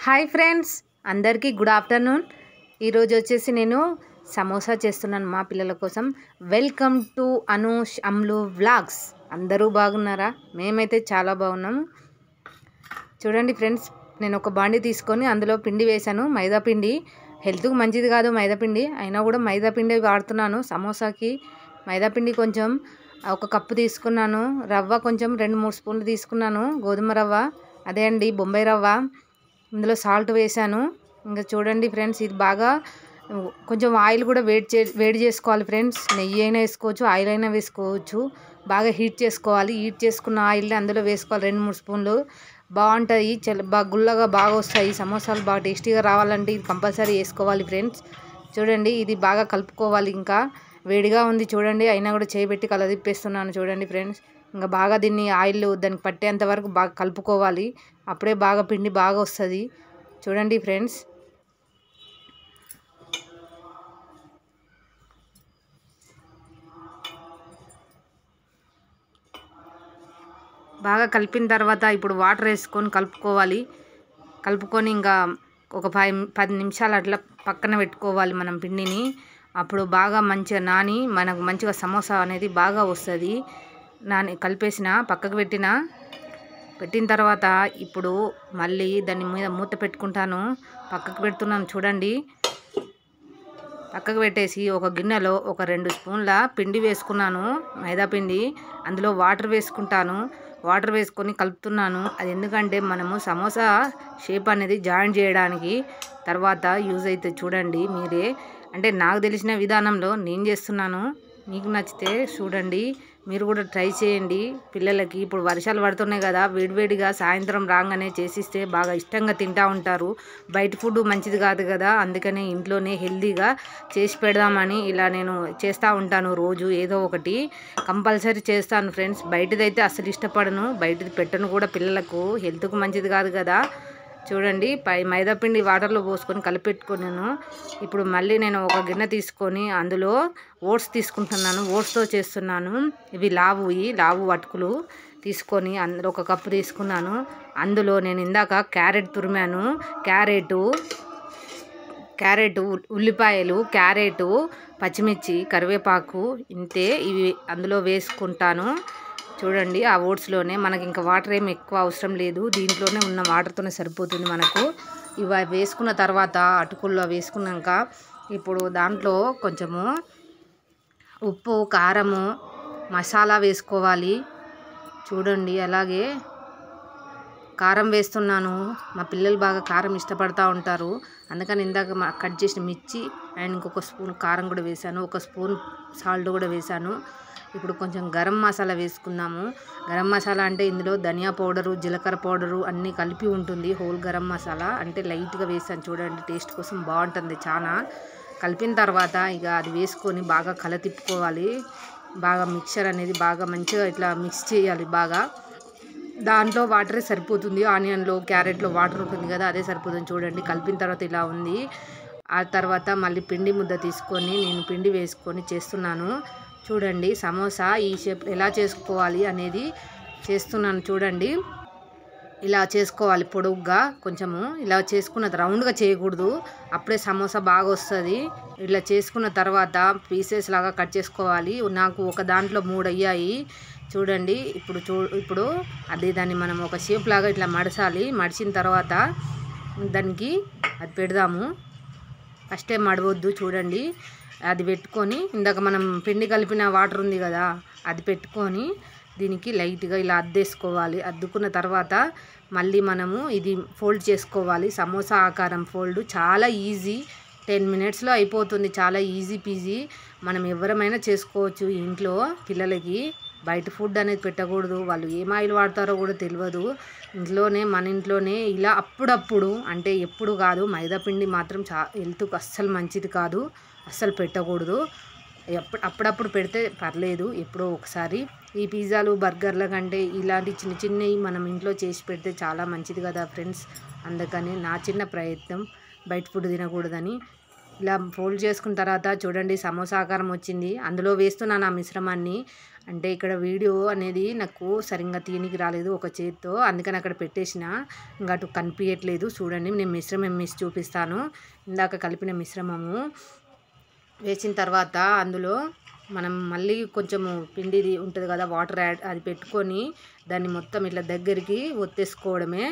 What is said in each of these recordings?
Hi friends, అందరికీ good afternoon. ఈరోజు వచ్చేసి నేను సమోసా చేస్తున్నాను మా పిల్లల కోసం. Welcome to Anush అమ్లు vlogs. అందరూ బాగున్నారా? మేమైతే చాలా బాగున్నాము. చూడండి ఫ్రెండ్స్, నేను ఒక బాండి తీసుకొని అందులో పిండి వేశాను. మైదా పిండి హెల్త్కి మంచిది కాదు మైదా పిండి, అయినా కూడా మైదా పిండి వాడుతున్నాను సమోసాకి. మైదా పిండి కొంచెం ఒక కప్పు తీసుకున్నాను. రవ్వ కొంచెం 2-3 స్పూన్లు తీసుకున్నాను, గోధుమ రవ్వ, అదే అండి బొంబాయి రవ్వ. ఇందులో సాల్ట్ వేసాను. ఇంకా చూడండి ఫ్రెండ్స్, ఇది బాగా కొంచెం ఆయిల్ కూడా వేడి చేసుకోవాలి ఫ్రెండ్స్. నెయ్యి అయినా వేసుకోవచ్చు, ఆయిల్ అయినా వేసుకోవచ్చు. బాగా హీట్ చేసుకోవాలి. హీట్ చేసుకున్న ఆయిల్ని అందులో వేసుకోవాలి 2-3 స్పూన్లు. బాగుంటుంది, చాలా బాగా గుల్లగా బాగా వస్తాయి సమోసాలు. బాగా టేస్టీగా రావాలంటే ఇది కంపల్సరీ వేసుకోవాలి ఫ్రెండ్స్. చూడండి, ఇది బాగా కలుపుకోవాలి. ఇంకా వేడిగా ఉంది చూడండి, అయినా కూడా చేయబెట్టి కలదిప్పేస్తున్నాను చూడండి ఫ్రెండ్స్. ఇంకా బాగా దీన్ని ఆయిల్ దానికి పట్టేంత వరకు బాగా కలుపుకోవాలి. అప్పుడే బాగా పిండి బాగా వస్తుంది. చూడండి ఫ్రెండ్స్, బాగా కలిపిన తర్వాత ఇప్పుడు వాటర్ వేసుకొని కలుపుకొని ఇంకా ఒక 10 నిమిషాలు అట్లా పక్కన పెట్టుకోవాలి మనం పిండిని. అప్పుడు బాగా మంచిగా నాని మనకు మంచిగా సమోసా అనేది బాగా వస్తుంది. కలిపేసిన పక్కకు పెట్టిన తర్వాత ఇప్పుడు మళ్ళీ దాని మీద మూత పెట్టుకుంటాను. పక్కకు పెడుతున్నాను చూడండి. పక్కకు పెట్టేసి ఒక గిన్నెలో ఒక 2 స్పూన్ల పిండి వేసుకున్నాను, మైదా పిండి. అందులో వాటర్ వేసుకుంటాను. వాటర్ వేసుకొని కలుపుతున్నాను. అది ఎందుకంటే మనము సమోసా షేప్ అనేది జాయిన్ చేయడానికి తర్వాత యూజ్ అవుతుంది. చూడండి మీరే, అంటే నాకు తెలిసిన విధానంలో నేను చేస్తున్నాను. మీకు నచ్చితే చూడండి, మీరు కూడా ట్రై చేయండి. పిల్లలకి ఇప్పుడు వర్షాలు పడుతున్నాయి కదా, వేడివేడిగా సాయంత్రం రాగానే చేసిస్తే బాగా ఇష్టంగా తింటూ ఉంటారు. బయట ఫుడ్ మంచిది కాదు కదా, అందుకనే ఇంట్లోనే హెల్తీగా చేసి పెడదామని ఇలా నేను చేస్తూ ఉంటాను. రోజు ఏదో ఒకటి కంపల్సరీ చేస్తాను ఫ్రెండ్స్. బయటదైతే అసలు ఇష్టపడను, బయటది పెట్టను కూడా పిల్లలకు, హెల్త్కు మంచిది కాదు కదా. చూడండి, మైదా పిండి వాటర్లో పోసుకొని కలిపెట్టుకున్నాను. ఇప్పుడు మళ్ళీ నేను ఒక గిన్నె తీసుకొని అందులో ఓట్స్ తీసుకుంటున్నాను. ఓట్స్తో చేస్తున్నాను. ఇవి లావు అటుకులు తీసుకొని అందులో ఒక కప్పు తీసుకున్నాను. అందులో నేను ఇందాక క్యారెట్ తురిమాను. క్యారెట్, ఉల్లిపాయలు, క్యారెట్, పచ్చిమిర్చి, కరివేపాకు, ఇంతే. ఇవి అందులో వేసుకుంటాను. చూడండి, ఆ ఓట్స్లోనే మనకి ఇంకా వాటర్ ఏమి ఎక్కువ అవసరం లేదు, దీంట్లోనే ఉన్న వాటర్తోనే సరిపోతుంది మనకు. ఇవి వేసుకున్న తర్వాత అటుకుల్లో వేసుకున్నాక ఇప్పుడు దాంట్లో కొంచెము ఉప్పు, కారము, మసాలా వేసుకోవాలి. చూడండి, అలాగే కారం వేస్తున్నాను. మా పిల్లలు బాగా కారం ఇష్టపడుతూ ఉంటారు, అందుకని ఇందాక కట్ చేసిన మిర్చి అండ్ ఇంకొక స్పూన్ కారం కూడా వేసాను, ఒక స్పూన్ సాల్ట్ కూడా వేసాను. ఇప్పుడు కొంచెం గరం మసాలా వేసుకుందాము. గరం మసాలా అంటే ఇందులో ధనియా పౌడరు, జీలకర్ర పౌడరు అన్నీ కలిపి ఉంటుంది. హోల్ గరం మసాలా అంటే లైట్గా వేసాను చూడండి, టేస్ట్ కోసం బాగుంటుంది చాలా. కలిపిన తర్వాత ఇక అది వేసుకొని బాగా తిప్పుకోవాలి. బాగా మిక్చర్ అనేది బాగా మంచిగా ఇట్లా మిక్స్ చేయాలి బాగా. దాంట్లో వాటరే సరిపోతుంది. ఆనియన్లో, క్యారెట్లో వాటర్ ఉంటుంది కదా, అదే సరిపోతుంది. చూడండి, కలిపిన తర్వాత ఇలా ఉంది. ఆ తర్వాత మళ్ళీ పిండి ముద్ద తీసుకొని నేను పిండి వేసుకొని చేస్తున్నాను. చూడండి, సమోసా ఈ షేప్ ఎలా చేసుకోవాలి అనేది చేస్తున్నాను. చూడండి, ఇలా చేసుకోవాలి పొడుగ్గా కొంచెము. ఇలా చేసుకున్న రౌండ్గా చేయకూడదు, అప్పుడే సమోసా బాగా వస్తుంది. ఇలా చేసుకున్న తర్వాత పీసెస్ లాగా కట్ చేసుకోవాలి. నాకు ఒక దాంట్లో 3 అయ్యాయి చూడండి. ఇప్పుడు దాన్ని మనం ఒక షేప్ లాగా ఇట్లా మడచాలి. మడిచిన తర్వాత దానికి అది పెడదాము. ఫస్ట్ ఏం మడవద్దు చూడండి. అది పెట్టుకొని ఇందాక మనం పిండి కలిపిన వాటర్ ఉంది కదా, అది పెట్టుకొని దీనికి లైట్గా ఇలా అద్దేసుకోవాలి. అద్దుకున్న తర్వాత మళ్ళీ మనము ఇది ఫోల్డ్ చేసుకోవాలి. సమోసా ఆకారం ఫోల్డ్ చాలా ఈజీ, 10 మినిట్స్లో అయిపోతుంది. చాలా ఈజీ పీజీ. మనం ఎవరమైనా చేసుకోవచ్చు ఇంట్లో. పిల్లలకి బయట ఫుడ్ అనేది పెట్టకూడదు, వాళ్ళు ఏం ఆయిల్ వాడతారో కూడా తెలియదు. మన ఇంట్లోనే ఇలా అప్పుడప్పుడు, అంటే ఎప్పుడు కాదు, మైదా పిండి మాత్రం హెల్త్కు అస్సలు మంచిది కాదు, అస్సలు పెట్టకూడదు. అప్పుడప్పుడు పెడితే పర్లేదు, ఎప్పుడో ఒకసారి. ఈ పిజ్జాలు, బర్గర్ల కంటే ఇలాంటి చిన్నవి మనం ఇంట్లో చేసి పెడితే చాలా మంచిది కదా ఫ్రెండ్స్. అందుకని నా చిన్న ప్రయత్నం, బయట ఫుడ్ తినకూడదని. ఇలా ఫోల్డ్ చేసుకున్న తర్వాత చూడండి సమోసా ఆకారం వచ్చింది. అందులో వేస్తున్నాను ఆ మిశ్రమాన్ని. అంటే ఇక్కడ వీడియో అనేది నాకు సరిగ్గా తీయనికి రాలేదు ఒక చేత్తో, అందుకని అక్కడ పెట్టేసిన. ఇంకా అటు కనిపించట్లేదు. చూడండి నేను మిశ్రమం వేసి చూపిస్తాను. ఇందాక కలిపిన మిశ్రమము వేసిన తర్వాత అందులో మనం మళ్ళీ కొంచెము పిండిది ఉంటుంది కదా, వాటర్ యాడ్ అది పెట్టుకొని దాన్ని మొత్తం ఇట్లా దగ్గరికి ఒత్తేసుకోవడమే.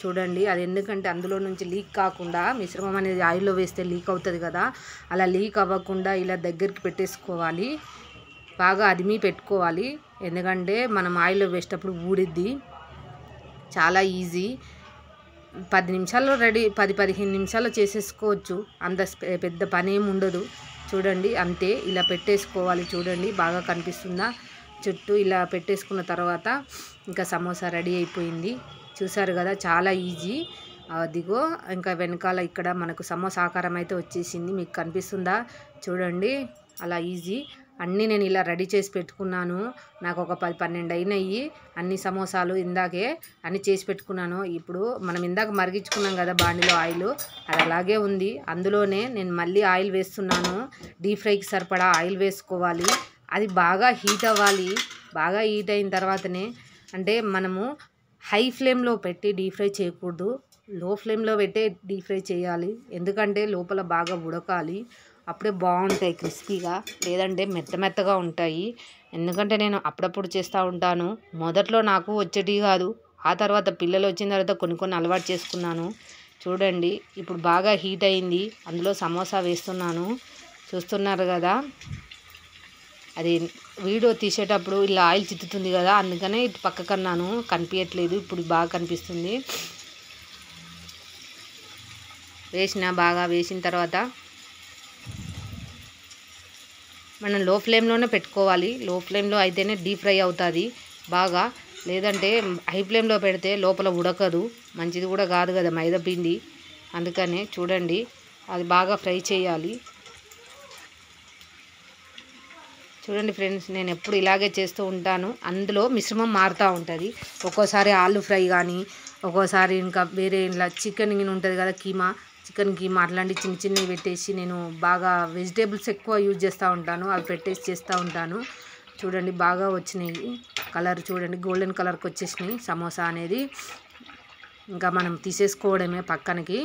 చూడండి అది ఎందుకంటే అందులో నుంచి లీక్ కాకుండా, మిశ్రమం అనేది ఆయిల్లో వేస్తే లీక్ అవుతుంది కదా, అలా లీక్ అవ్వకుండా ఇలా దగ్గరికి పెట్టేసుకోవాలి. బాగా అదిమి పెట్టుకోవాలి. ఎందుకంటే మనం ఆయిల్లో వేసేటప్పుడు ఊడిద్ది. చాలా ఈజీ. 10 నిమిషాల్లో రెడీ, 10-15 నిమిషాల్లో చేసేసుకోవచ్చు. అంత పెద్ద పని ఏమి ఉండదు. చూడండి అంతే, ఇలా పెట్టేసుకోవాలి. చూడండి బాగా కనిపిస్తుందా, చుట్టూ ఇలా పెట్టేసుకున్న తర్వాత ఇంకా సమోసా రెడీ అయిపోయింది. చూసారు కదా, చాలా ఈజీ. అదిగో ఇంకా వెనకాల ఇక్కడ మనకు సమోసా ఆకారం అయితే వచ్చేసింది. మీకు కనిపిస్తుందా చూడండి, అలా ఈజీ. అన్నీ నేను ఇలా రెడీ చేసి పెట్టుకున్నాను. నాకు ఒక 10-12 అయినాయి అన్ని సమోసాలు. ఇందాకే అన్నీ చేసి పెట్టుకున్నాను. ఇప్పుడు మనం ఇందాక మరిగించుకున్నాం కదా బాండిలో ఆయిల్, అది అలాగే ఉంది. అందులోనే నేను మళ్ళీ ఆయిల్ వేస్తున్నాను. డీప్ ఫ్రైకి సరిపడా ఆయిల్ వేసుకోవాలి. అది బాగా హీట్ అవ్వాలి. బాగా హీట్ అయిన తర్వాతనే, అంటే మనము హై ఫ్లేమ్లో పెట్టి డీప్ ఫ్రై చేయకూడదు, లో ఫ్లేమ్లో పెట్టే డీప్ ఫ్రై చేయాలి. ఎందుకంటే లోపల బాగా ఉడకాలి, అప్పుడే బాగుంటాయి క్రిస్పీగా. లేదంటే మెత్తగా ఉంటాయి. ఎందుకంటే నేను అప్పుడప్పుడు చేస్తూ ఉంటాను. మొదట్లో నాకు వచ్చేటి కాదు, ఆ తర్వాత పిల్లలు వచ్చిన తర్వాత కొన్ని అలవాటు చేసుకున్నాను. చూడండి ఇప్పుడు బాగా హీట్ అయింది. అందులో సమోసా వేస్తున్నాను. చూస్తున్నారు కదా, అది వీడియో తీసేటప్పుడు ఇలా ఆయిల్ చిత్తుతుంది కదా, అందుకనే ఇటు పక్కకన్నాను, కనిపించట్లేదు. ఇప్పుడు బాగా కనిపిస్తుంది. బాగా వేసిన తర్వాత మనం లో ఫ్లేమ్లోనే పెట్టుకోవాలి. లో ఫ్లేమ్లో అయితేనే డీప్ ఫ్రై అవుతుంది బాగా. లేదంటే హై ఫ్లేమ్లో పెడితే లోపల ఉడకదు, మంచిది కూడా కాదు కదా మైదా పిండి. అందుకనే చూడండి అది బాగా ఫ్రై చేయాలి. చూడండి ఫ్రెండ్స్, నేను ఎప్పుడు ఇలాగే చేస్తూ ఉంటాను. అందులో మిశ్రమం మారుతూ ఉంటుంది. ఒక్కోసారి ఆలు ఫ్రై కానీ, ఒక్కోసారి ఇంకా వేరే ఇలా చికెన్ ఉంటుంది కదా, చికెన్ కీమా అట్లాంటి చిన్నవి పెట్టేసి, నేను బాగా వెజిటేబుల్స్ ఎక్కువ యూజ్ చేస్తూ ఉంటాను. అవి పెట్టేసి చేస్తూ ఉంటాను. చూడండి బాగా వచ్చినాయి. కలర్ చూడండి గోల్డెన్ కలర్కి వచ్చేసినాయి సమోసా అనేది. ఇంకా మనం తీసేసుకోవడమే పక్కనకి.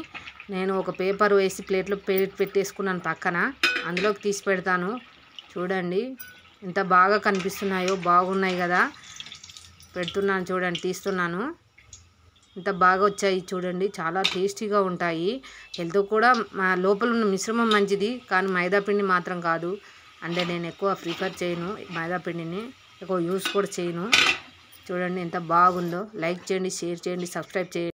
నేను ఒక పేపర్ వేసి ప్లేట్ పెట్టేసుకున్నాను పక్కన, అందులోకి తీసి పెడతాను. చూడండి ఎంత బాగా కనిపిస్తున్నాయో, బాగున్నాయి కదా. పెడుతున్నాను చూడండి, తీస్తున్నాను. ఎంత బాగా వచ్చాయి చూడండి, చాలా టేస్టీగా ఉంటాయి. హెల్త్ కూడా లోపల ఉన్న మిశ్రమం మంచిది, కానీ మైదా పిండి మాత్రం కాదు. అంటే నేను ఎక్కువ ప్రిఫర్ చేయను మైదా పిండిని, ఎక్కువ యూస్ కూడా చేయను. చూడండి ఎంత బాగుందో. లైక్ చేయండి, షేర్ చేయండి, సబ్స్క్రైబ్ చేయండి.